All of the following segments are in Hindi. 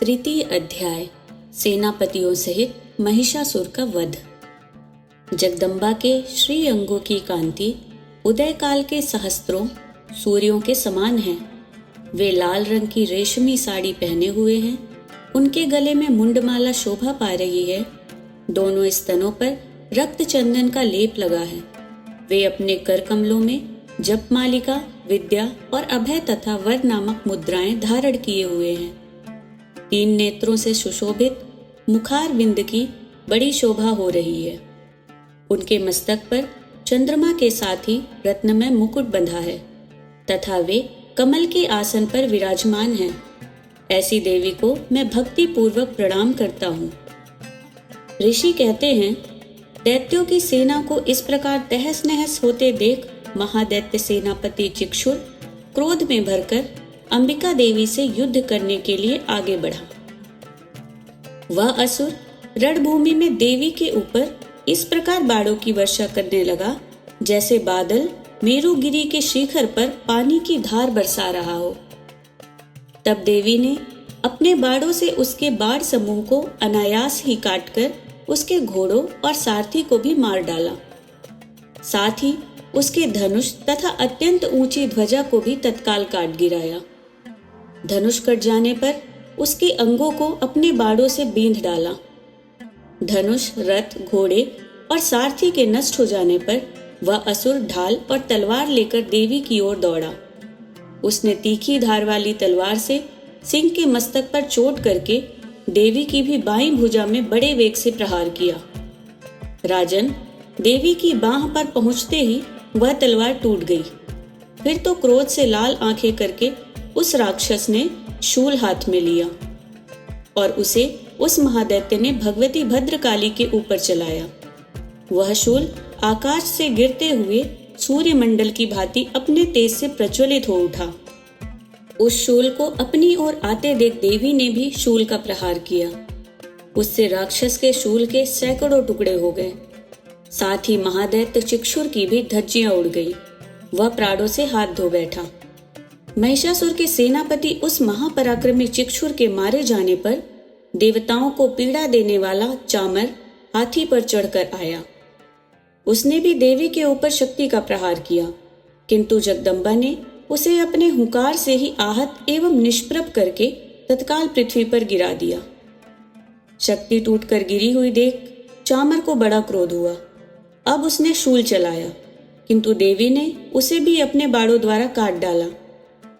तृतीय अध्याय सेनापतियों सहित महिषासुर का वध। जगदम्बा के श्री अंगों की कांति उदय काल के सहस्त्रों सूर्यों के समान है। वे लाल रंग की रेशमी साड़ी पहने हुए हैं। उनके गले में मुंडमाला शोभा पा रही है। दोनों स्तनों पर रक्त चंदन का लेप लगा है। वे अपने कर कमलों में जपमालिका, विद्या और अभय तथा वर नामक मुद्राएं धारण किए हुए हैं। 3 नेत्रों से सुशोभित मुखार विंद की बड़ी शोभा हो रही है। उनके मस्तक पर चंद्रमा के साथ ही रत्नमय मुकुट बंधा है तथा वे कमल के आसन पर विराजमान हैं। ऐसी देवी को मैं भक्ति पूर्वक प्रणाम करता हूँ। ऋषि कहते हैं, दैत्यों की सेना को इस प्रकार तहस नहस होते देख महादैत्य सेनापति चिक्षुर क्रोध में भरकर अंबिका देवी से युद्ध करने के लिए आगे बढ़ा। वह असुर रणभूमि में देवी के ऊपर इस प्रकार बाणों की वर्षा करने लगा जैसे बादल मेरुगिरी के शिखर पर पानी की धार बरसा रहा हो। तब देवी ने अपने बाणों से उसके बाण समूह को अनायास ही काटकर उसके घोड़ों और सारथी को भी मार डाला। साथ ही उसके धनुष तथा अत्यंत ऊंची ध्वजा को भी तत्काल काट गिराया। धनुष कट जाने पर उसके अंगों को अपने बाणों से बींध डाला। धनुष, रथ, घोड़े और सारथी के नष्ट हो जाने पर वह असुर ढाल और तलवार लेकर देवी की ओर दौड़ा। उसने तीखी धार वाली तलवार से सिंह के मस्तक पर चोट करके देवी की भी बाईं भुजा में बड़े वेग से प्रहार किया। राजन, देवी की बांह पर पहुंचते ही वह तलवार टूट गई। फिर तो क्रोध से लाल आंखें करके उस राक्षस ने शूल हाथ में लिया और उसे उस महादैत्य ने भगवती भद्रकाली के ऊपर चलाया। वह शूल आकाश से गिरते हुए सूर्यमंडल की भांति अपने तेज से प्रज्वलित हो उठा। उस शूल को अपनी ओर आते देख देवी ने भी शूल का प्रहार किया। उससे राक्षस के शूल के सैकड़ों टुकड़े हो गए। साथ ही महादैत्य चिक्षुर की भी धज्जियां उड़ गई। वह प्राणों से हाथ धो बैठा। महिषासुर के सेनापति उस महापराक्रमी चिक्षुर के मारे जाने पर देवताओं को पीड़ा देने वाला चामर हाथी पर चढ़कर आया। उसने भी देवी के ऊपर शक्ति का प्रहार किया, किंतु जगदम्बा ने उसे अपने हुंकार से ही आहत एवं निष्प्रभ करके तत्काल पृथ्वी पर गिरा दिया। शक्ति टूटकर गिरी हुई देख चामर को बड़ा क्रोध हुआ। अब उसने शूल चलाया, किंतु देवी ने उसे भी अपने बाणों द्वारा काट डाला।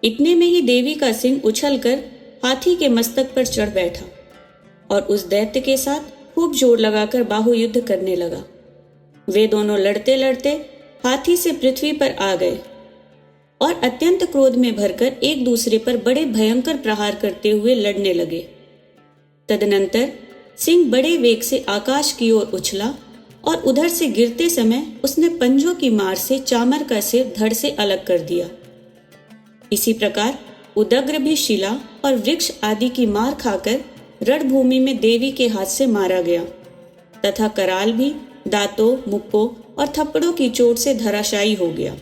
इतने में ही देवी का सिंह उछलकर हाथी के मस्तक पर चढ़ बैठा और उस दैत्य के साथ खूब जोर लगाकर बाहुयुद्ध करने लगा। वे दोनों लड़ते लड़ते हाथी से पृथ्वी पर आ गए और अत्यंत क्रोध में भरकर एक दूसरे पर बड़े भयंकर प्रहार करते हुए लड़ने लगे। तदनंतर सिंह बड़े वेग से आकाश की ओर उछला और उधर से गिरते समय उसने पंजों की मार से चामर का सिर धड़ से अलग कर दिया। इसी प्रकार उदग्र भी शिला और वृक्ष आदि की मार खाकर रणभूमि में देवी के हाथ से मारा गया तथा कराल भी दांतों, मुक्कों और थप्पड़ों की चोट से धराशायी हो गया।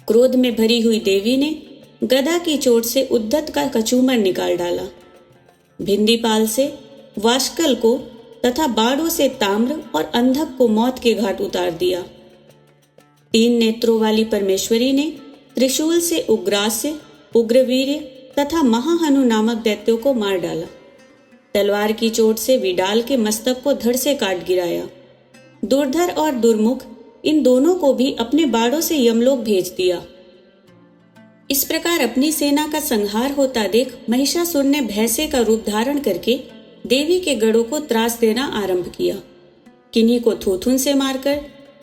क्रोध में भरी हुई देवी ने गदा की चोट से उद्धत का कचूमर निकाल डाला। भिंदीपाल से वाष्कल को तथा बाणों से ताम्र और अंधक को मौत के घाट उतार दिया। 3 नेत्रों वाली परमेश्वरी ने त्रिशूल से उग्रास्य, उग्रवीर्य तथा महाहनु नामक दैत्यों को मार डाला। तलवार की चोट से विडाल के मस्तक को धड़ से काट गिराया। दुर्धर और दुर्मुख इन दोनों को भी अपने बाणों से यमलोक भेज दिया। इस प्रकार अपनी सेना का संहार होता देख महिषासुर ने भैंसे का रूप धारण करके देवी के गढ़ों को त्रास देना आरंभ किया। किन्हीं को थूथुन से मारकर,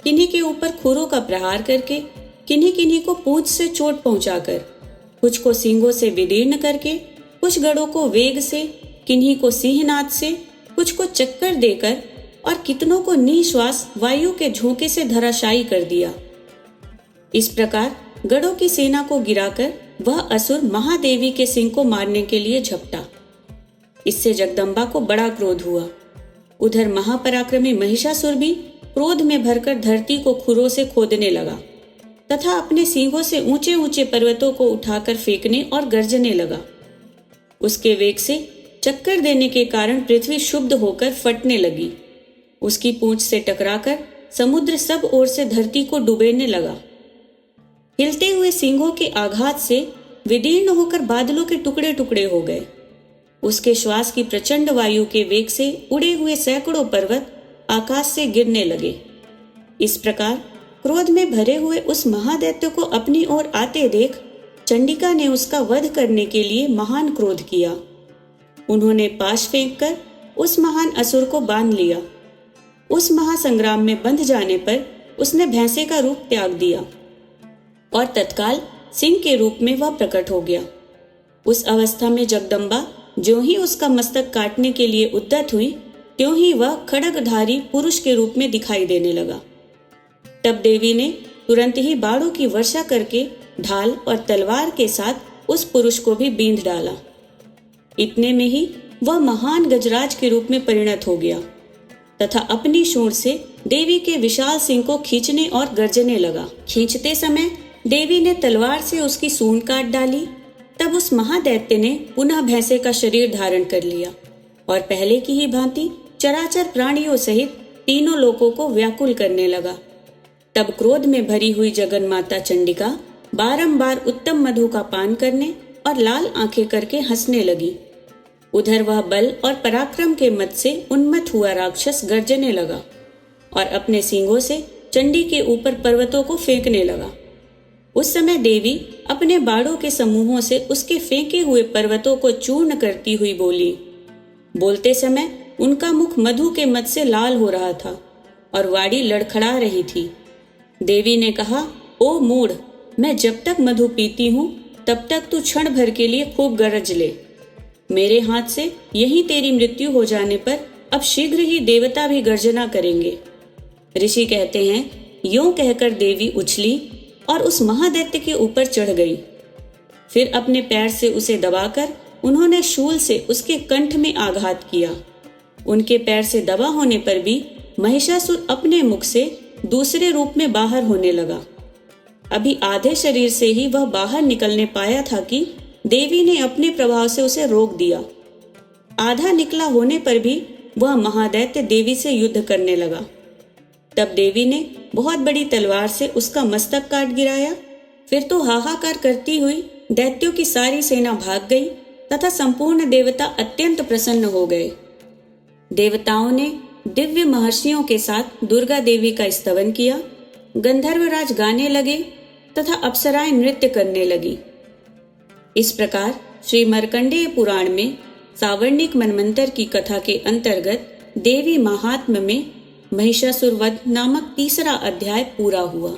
किन्हीं के ऊपर खुरों का प्रहार करके, किन्हीं किन्हीं को पूंछ से चोट पहुंचाकर, कुछ को सींगों से विदीर्ण करके, कुछ गढ़ों को वेग से, किन्हीं को सिंहनाद से, कुछ को चक्कर देकर और कितनों को निश्वास वायु के झोंके से धराशायी कर दिया। इस प्रकार गढ़ों की सेना को गिराकर वह असुर महादेवी के सिंह को मारने के लिए झपटा। इससे जगदम्बा को बड़ा क्रोध हुआ। उधर महापराक्रमी महिषासुर भी क्रोध में भरकर धरती को खुरों से खोदने लगा तथा अपने सींगों से ऊंचे ऊंचे पर्वतों को उठाकर फेंकने और गर्जने लगा। उसके वेग से चक्कर देने के कारण पृथ्वी क्षुब्ध होकर फटने लगी। उसकी पूंछ से टकराकर समुद्र सब ओर से धरती को डुबेने लगा। हिलते हुए सींगों के आघात से विदीर्ण होकर बादलों के टुकड़े टुकड़े हो गए। उसके श्वास की प्रचंड वायु के वेग से उड़े हुए सैकड़ों पर्वत आकाश से गिरने लगे। इस प्रकार क्रोध में भरे हुए उस महादैत्य को अपनी ओर आते देख चंडिका ने उसका वध करने के लिए महान क्रोध किया। उन्होंने पाश फेंककर उस महान असुर को बांध लिया। उस महासंग्राम में बंध जाने पर उसने भैंसे का रूप त्याग दिया और तत्काल सिंह के रूप में वह प्रकट हो गया। उस अवस्था में जगदम्बा ज्यों ही उसका मस्तक काटने के लिए उद्यत हुई, त्यों ही वह खड्गधारी पुरुष के रूप में दिखाई देने लगा। तब देवी ने तुरंत ही बाणों की वर्षा करके ढाल और तलवार के साथ उस पुरुष को भी बींध डाला। इतने में ही वह महान गजराज के रूप में परिणत हो गया तथा अपनी सूंड से देवी के विशाल सिंह को खींचने और गर्जने लगा। खींचते समय देवी ने तलवार से उसकी सूंड काट डाली। तब उस महादैत्य ने पुनः भैंसे का शरीर धारण कर लिया और पहले की ही भांति चराचर प्राणियों सहित तीनों लोकों को व्याकुल करने लगा। तब क्रोध में भरी हुई जगन माता चंडिका बारंबार उत्तम मधु का पान करने और लाल आंखें करके हंसने लगी। उधर वह बल और पराक्रम के मद से उन्मत्त हुआ राक्षस गर्जने लगा और अपने सींगों से चंडी के ऊपर पर्वतों को फेंकने लगा। उस समय देवी अपने बाणों के समूहों से उसके फेंके हुए पर्वतों को चूर्ण करती हुई बोली। बोलते समय उनका मुख मधु के मद से लाल हो रहा था और वाड़ी लड़खड़ा रही थी। देवी ने कहा, ओ मूढ़, मैं जब तक मधु पीती हूँ तब तक तू क्षण भर के लिए खूब गरज ले। मेरे हाथ से यही तेरी मृत्यु हो जाने पर अब शीघ्र ही देवता भी गर्जना करेंगे। ऋषि कहते हैं, यूं कहकर देवी उछली और उस महादैत्य के ऊपर चढ़ गई। फिर अपने पैर से उसे दबाकर उन्होंने शूल से उसके कंठ में आघात किया। उनके पैर से दबा होने पर भी महिषासुर अपने मुख से दूसरे रूप में बाहर होने लगा। अभी आधे शरीर से ही वह बाहर निकलने पाया था कि देवी ने अपने प्रभाव से उसे रोक दिया। आधा निकला होने पर भी वह महादैत्य देवी से युद्ध करने लगा। तब देवी ने बहुत बड़ी तलवार से उसका मस्तक काट गिराया। फिर तो हाहाकार करती हुई दैत्यों की सारी सेना भाग गई तथा संपूर्ण देवता अत्यंत प्रसन्न हो गए। देवताओं ने दिव्य महर्षियों के साथ दुर्गा देवी का स्तवन किया। गंधर्वराज गाने लगे तथा अप्सराएं नृत्य करने लगी। इस प्रकार श्री मार्कंडेय पुराण में सावर्णिक मनमंत्र की कथा के अंतर्गत देवी महात्म्य में महिषासुर वध नामक तीसरा अध्याय पूरा हुआ।